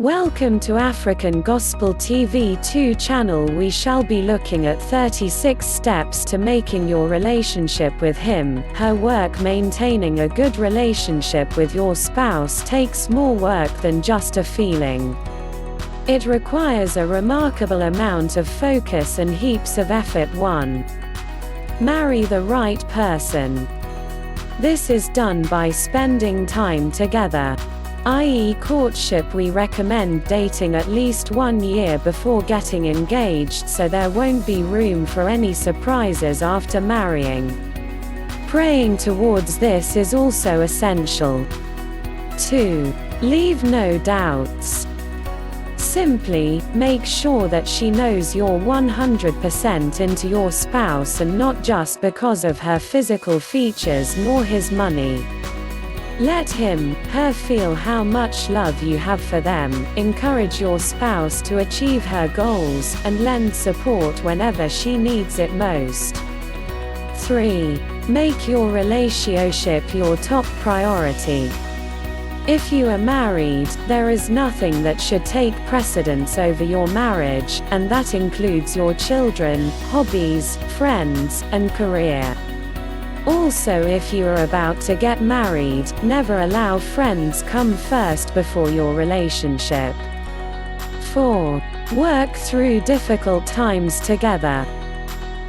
Welcome to African Gospel TV 2 channel. We shall be looking at 36 steps to making your relationship with him, her work. Maintaining a good relationship with your spouse takes more work than just a feeling. It requires a remarkable amount of focus and heaps of effort. 1. Marry the right person. This is done by spending time together, i.e. courtship. We recommend dating at least 1 year before getting engaged, so there won't be room for any surprises after marrying. Praying towards this is also essential. 2. Leave no doubts. Simply, make sure that she knows you're 100% into your spouse, and not just because of her physical features nor his money. Let him, her feel how much love you have for them. Encourage your spouse to achieve her goals, and lend support whenever she needs it most. 3. Make your relationship your top priority. If you are married, there is nothing that should take precedence over your marriage, and that includes your children, hobbies, friends, and career. Also, if you are about to get married, never allow friends come first before your relationship. 4. Work through difficult times together.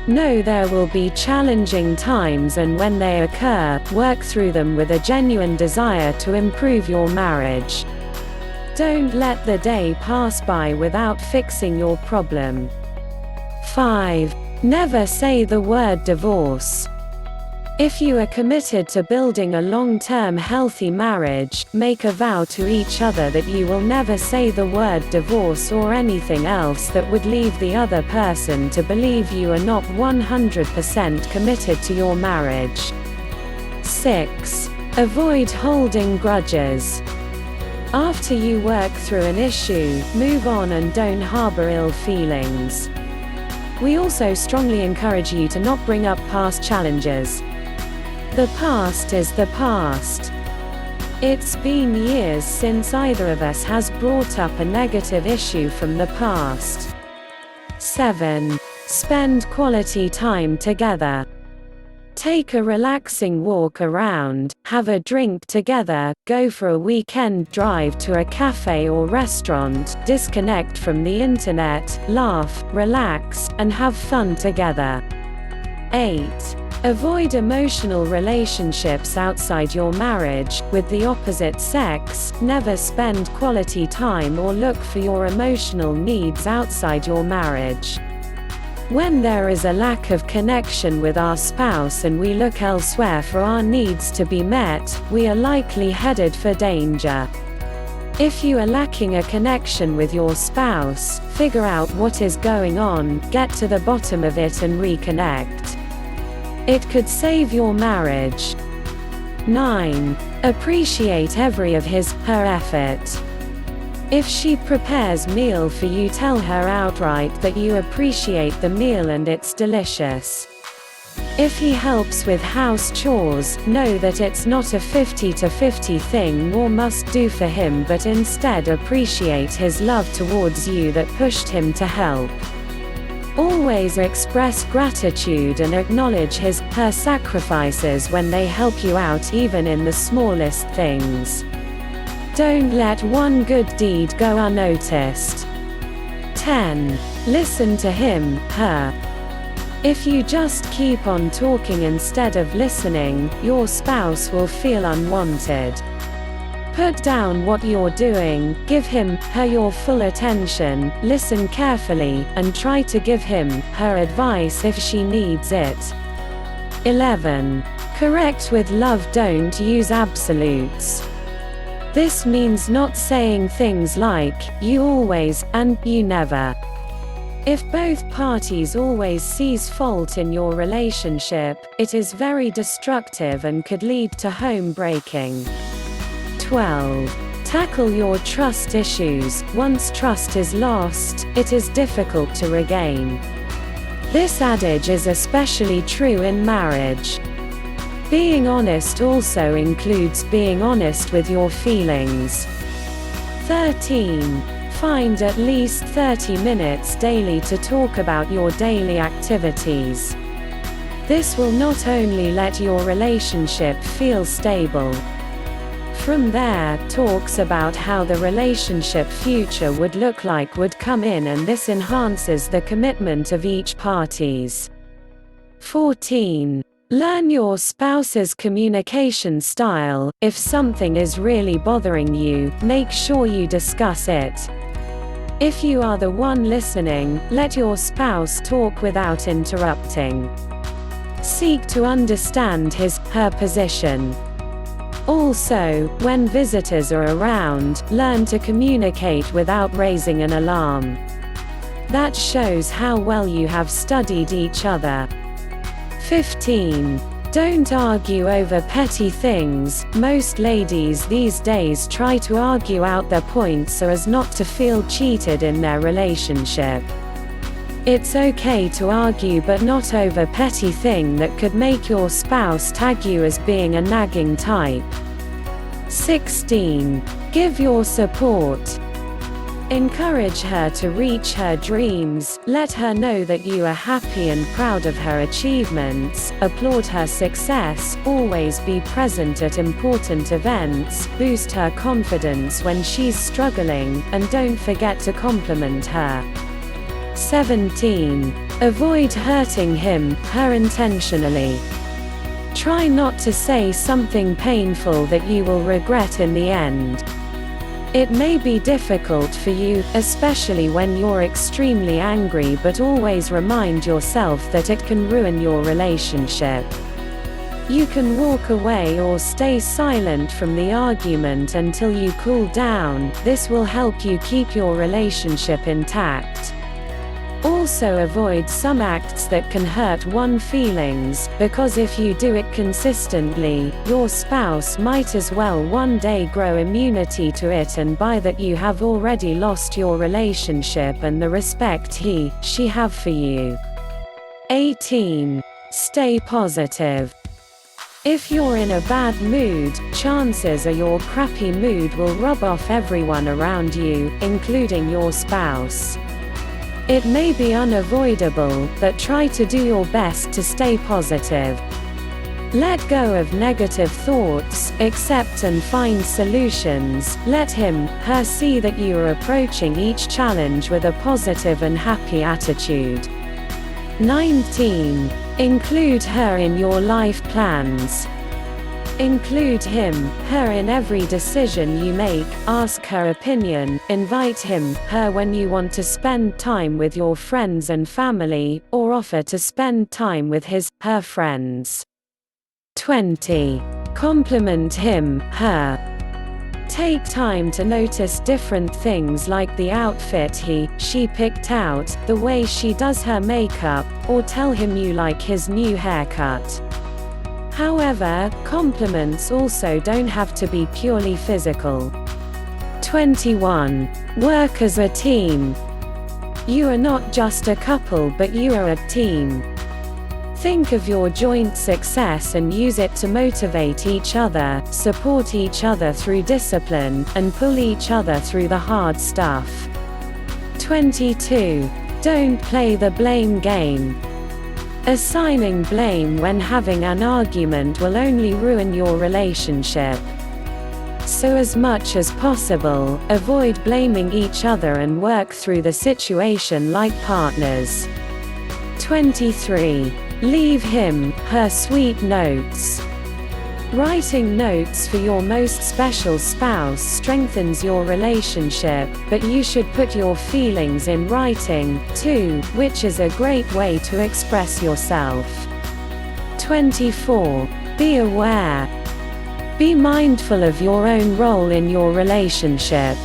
Know there will be challenging times, and when they occur, work through them with a genuine desire to improve your marriage. Don't let the day pass by without fixing your problem. 5. Never say the word divorce. If you are committed to building a long-term healthy marriage, make a vow to each other that you will never say the word divorce or anything else that would lead the other person to believe you are not 100% committed to your marriage. 6. Avoid holding grudges. After you work through an issue, move on and don't harbor ill feelings. We also strongly encourage you to not bring up past challenges. The past is the past. It's been years since either of us has brought up a negative issue from the past. 7. Spend quality time together. Take a relaxing walk around, have a drink together, go for a weekend drive to a cafe or restaurant, disconnect from the internet, laugh, relax, and have fun together. 8. Avoid emotional relationships outside your marriage. With the opposite sex, never spend quality time or look for your emotional needs outside your marriage. When there is a lack of connection with our spouse and we look elsewhere for our needs to be met, we are likely headed for danger. If you are lacking a connection with your spouse, figure out what is going on, get to the bottom of it and reconnect. It could save your marriage. 9. Appreciate every of her effort. If she prepares meal for you, tell her outright that you appreciate the meal and it's delicious. If he helps with house chores, know that it's not a 50-50 thing nor must do for him, but instead appreciate his love towards you that pushed him to help. Always express gratitude and acknowledge her sacrifices when they help you out, even in the smallest things. Don't let one good deed go unnoticed. 10. Listen to him, her. If you just keep on talking instead of listening, your spouse will feel unwanted. Put down what you're doing, give him, her your full attention, listen carefully, and try to give him, her advice if she needs it. 11. Correct with love. Don't use absolutes. This means not saying things like, you always, and you never. If both parties always sees fault in your relationship, it is very destructive and could lead to home breaking. 12. Tackle your trust issues. Once trust is lost, it is difficult to regain. This adage is especially true in marriage. Being honest also includes being honest with your feelings. 13. Find at least 30 minutes daily to talk about your daily activities. This will not only let your relationship feel stable. From there, talks about how the relationship future would look like would come in, and this enhances the commitment of each parties. 14. Learn your spouse's communication style. If something is really bothering you, make sure you discuss it. If you are the one listening, let your spouse talk without interrupting. Seek to understand her position. Also, when visitors are around, learn to communicate without raising an alarm. That shows how well you have studied each other. 15. Don't argue over petty things. Most ladies these days try to argue out their points so as not to feel cheated in their relationship. It's okay to argue, but not over petty thing that could make your spouse tag you as being a nagging type. 16. Give your support. Encourage her to reach her dreams. Let her know that you are happy and proud of her achievements. Applaud her success. Always be present at important events. Boost her confidence when she's struggling, and don't forget to compliment her. 17. Avoid hurting her intentionally. Try not to say something painful that you will regret in the end. It may be difficult for you, especially when you're extremely angry, but always remind yourself that it can ruin your relationship. You can walk away or stay silent from the argument until you cool down. This will help you keep your relationship intact. Also avoid some acts that can hurt one's feelings, because if you do it consistently, your spouse might as well one day grow immunity to it, and by that you have already lost your relationship and the respect she have for you. 18. Stay positive. If you're in a bad mood, chances are your crappy mood will rub off everyone around you, including your spouse. It may be unavoidable, but try to do your best to stay positive. Let go of negative thoughts, accept and find solutions. Let her see that you are approaching each challenge with a positive and happy attitude. 19. Include her in your life plans. Include her in every decision you make. Ask her opinion. Invite her when you want to spend time with your friends and family, or offer to spend time with her friends. 20. Compliment her. Take time to notice different things like the outfit she picked out, the way she does her makeup, or tell him you like his new haircut. However, compliments also don't have to be purely physical. 21. Work as a team. You are not just a couple, but you are a team. Think of your joint success and use it to motivate each other, support each other through discipline, and pull each other through the hard stuff. 22. Don't play the blame game. Assigning blame when having an argument will only ruin your relationship. So as much as possible, avoid blaming each other and work through the situation like partners. 23. Leave her sweet notes. Writing notes for your most special spouse strengthens your relationship, but you should put your feelings in writing, too, which is a great way to express yourself. 24. Be aware. Be mindful of your own role in your relationship.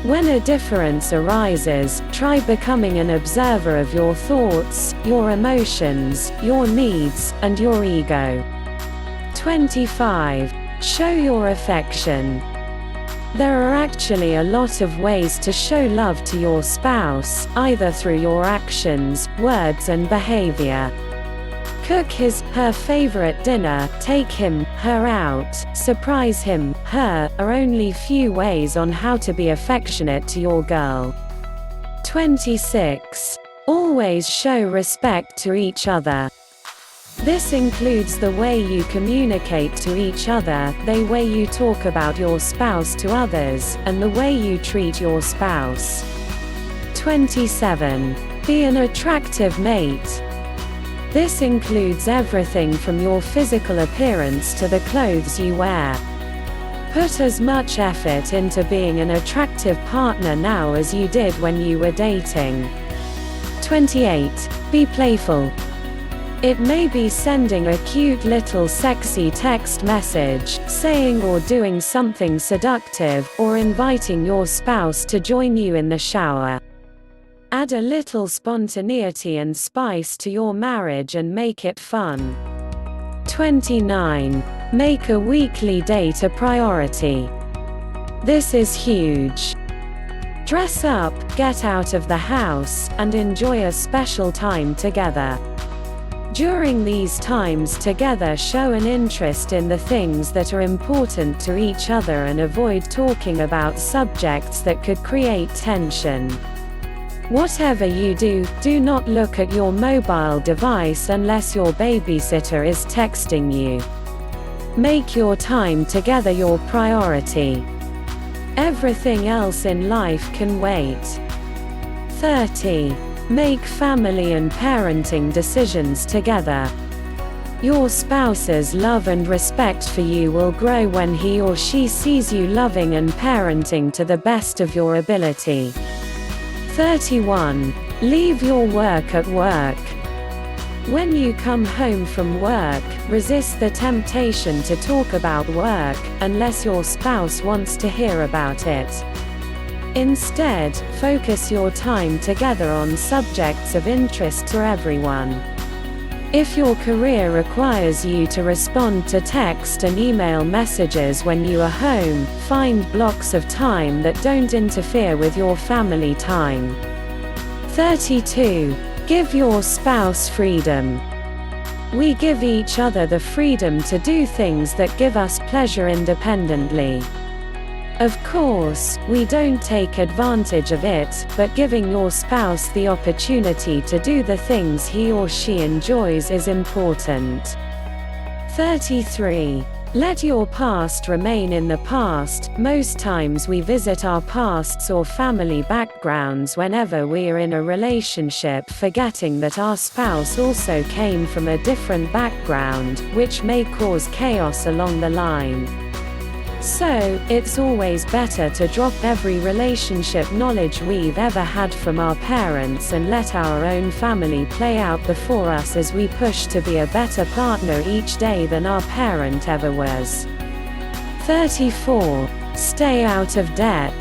When a difference arises, try becoming an observer of your thoughts, your emotions, your needs, and your ego. 25. Show your affection. There are actually a lot of ways to show love to your spouse, either through your actions, words and behavior. Cook her favorite dinner, take him, her out, surprise him, her, are only few ways on how to be affectionate to your girl. 26. Always show respect to each other. This includes the way you communicate to each other, the way you talk about your spouse to others, and the way you treat your spouse. 27. Be an attractive mate. This includes everything from your physical appearance to the clothes you wear. Put as much effort into being an attractive partner now as you did when you were dating. 28. Be playful. It may be sending a cute little sexy text message, saying or doing something seductive, or inviting your spouse to join you in the shower. Add a little spontaneity and spice to your marriage and make it fun. 29. Make a weekly date a priority. This is huge. Dress up, get out of the house, and enjoy a special time together. During these times together, show an interest in the things that are important to each other and avoid talking about subjects that could create tension. Whatever you do, do not look at your mobile device unless your babysitter is texting you. Make your time together your priority. Everything else in life can wait. 30. Make family and parenting decisions together. Your spouse's love and respect for you will grow when he or she sees you loving and parenting to the best of your ability. 31. Leave your work at work. When you come home from work, resist the temptation to talk about work, unless your spouse wants to hear about it. Instead, focus your time together on subjects of interest to everyone. If your career requires you to respond to text and email messages when you are home, find blocks of time that don't interfere with your family time. 32. Give your spouse freedom. We give each other the freedom to do things that give us pleasure independently. Of course, we don't take advantage of it, but giving your spouse the opportunity to do the things he or she enjoys is important. 33. Let your past remain in the past. Most times we visit our pasts or family backgrounds whenever we are in a relationship, forgetting that our spouse also came from a different background, which may cause chaos along the line. So, it's always better to drop every relationship knowledge we've ever had from our parents and let our own family play out before us as we push to be a better partner each day than our parent ever was. 34. Stay out of debt.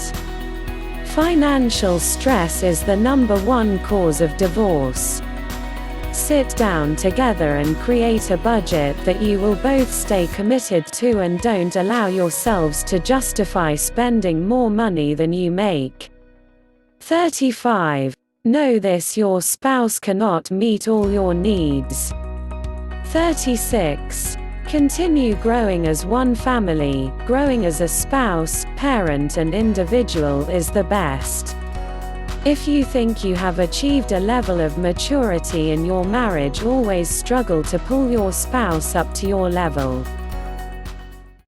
Financial stress is the #1 cause of divorce. Sit down together and create a budget that you will both stay committed to and don't allow yourselves to justify spending more money than you make. 35. Know this: your spouse cannot meet all your needs. 36. Continue growing as one family. Growing as a spouse, parent and individual is the best. If you think you have achieved a level of maturity in your marriage, always struggle to pull your spouse up to your level.